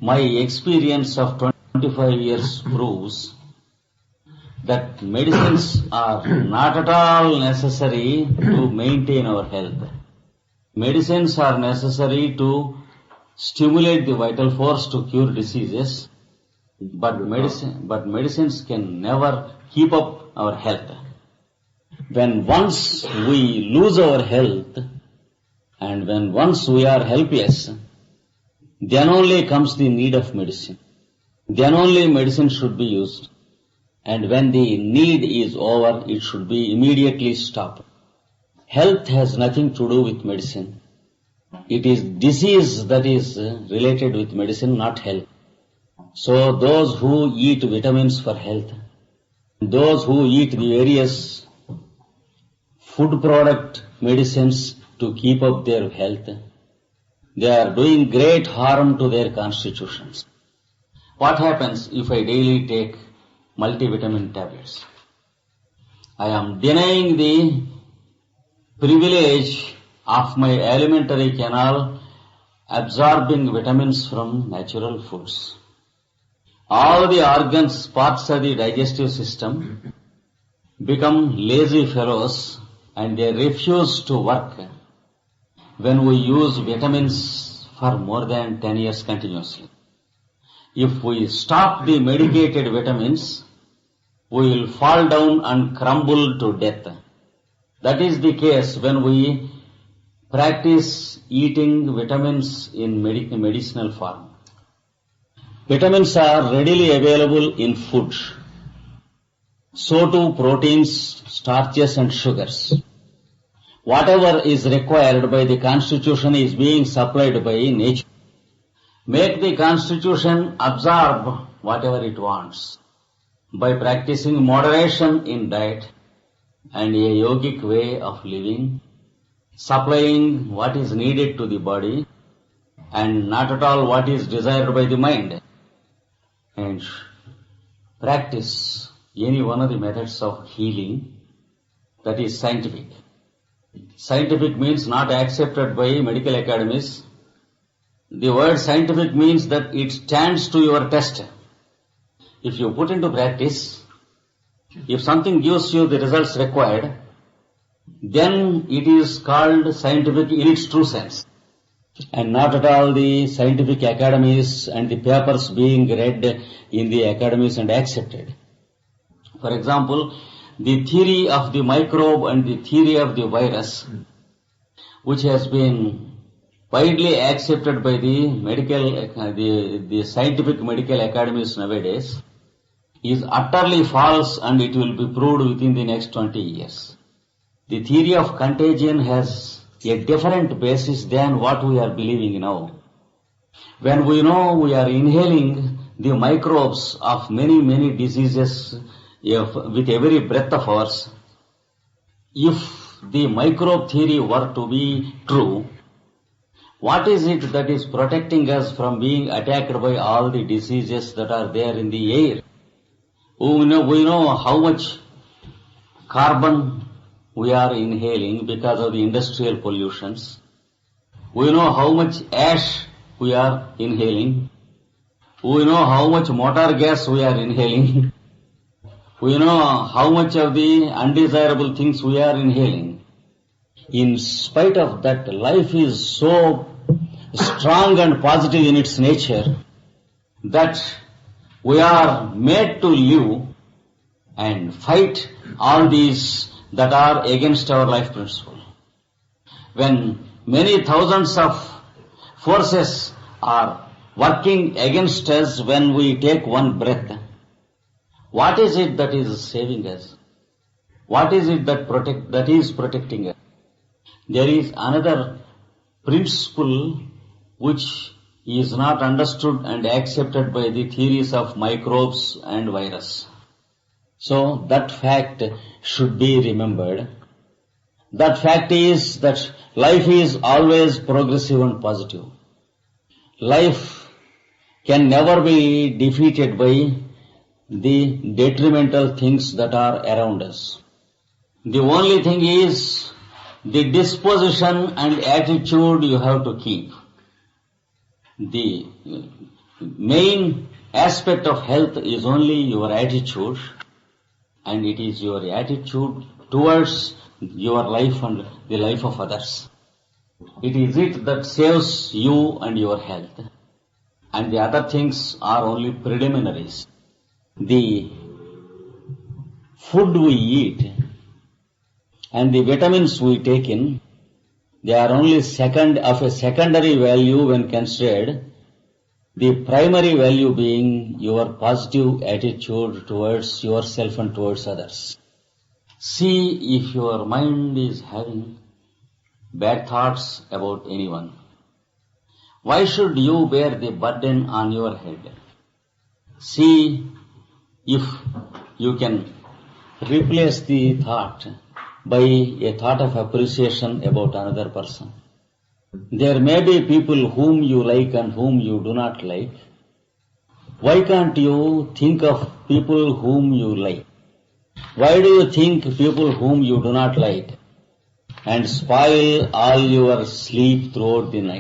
My experience of 25 years proves that medicines are not at all necessary to maintain our health. Medicines are necessary to stimulate the vital force to cure diseases, but medicines can never keep up our health. When once we lose our health and when once we are helpless, then only comes the need of medicine. Then only medicine should be used. And when the need is over, it should be immediately stopped. Health has nothing to do with medicine. It is disease that is related with medicine, not health. So those who eat vitamins for health, those who eat the various food product medicines to keep up their health, they are doing great harm to their constitutions. What happens if I daily take multivitamin tablets? I am denying the privilege of my alimentary canal absorbing vitamins from natural foods. All the organs, parts of the digestive system become lazy fellows and they refuse to work when we use vitamins for more than 10 years continuously. If we stop the medicated vitamins, we will fall down and crumble to death. That is the case when we practice eating vitamins in medicinal form. Vitamins are readily available in food. So too proteins, starches and sugars. Whatever is required by the constitution is being supplied by nature. Make the constitution absorb whatever it wants by practicing moderation in diet and a yogic way of living, supplying what is needed to the body and not at all what is desired by the mind, and practice any one of the methods of healing that is scientific. Scientific means not accepted by medical academies. The word scientific means that it stands to your test. If you put into practice, if something gives you the results required, then it is called scientific in its true sense. And not at all the scientific academies and the papers being read in the academies and accepted. For example, the theory of the microbe and the theory of the virus, which has been widely accepted by the scientific medical academies nowadays, is utterly false and it will be proved within the next 20 years. The theory of contagion has a different basis than what we are believing now. When we know we are inhaling the microbes of many diseases with every breath of ours, if the microbe theory were to be true, what is it that is protecting us from being attacked by all the diseases that are there in the air? We know how much carbon we are inhaling because of the industrial pollutions. We know how much ash we are inhaling. We know how much motor gas we are inhaling. We know how much of the undesirable things we are inhaling. In spite of that, life is so strong and positive in its nature that we are made to live and fight all these that are against our life principle. When many thousands of forces are working against us when we take one breath, what is it that is saving us? What is it that is protecting us? There is another principle which is not understood and accepted by the theories of microbes and virus. So that fact should be remembered. That fact is that life is always progressive and positive. Life can never be defeated by the detrimental things that are around us. The only thing is the disposition and attitude you have to keep. The main aspect of health is only your attitude, and it is your attitude towards your life and the life of others. It is it that saves you and your health, and the other things are only preliminaries. The food we eat and the vitamins we take in, they are only of a secondary value when considered, the primary value being your positive attitude towards yourself and towards others. See if your mind is having bad thoughts about anyone. Why should you bear the burden on your head? See if you can replace the thought by a thought of appreciation about another person. There may be people whom you like and whom you do not like. Why can't you think of people whom you like? Why do you think people whom you do not like and spoil all your sleep throughout the night?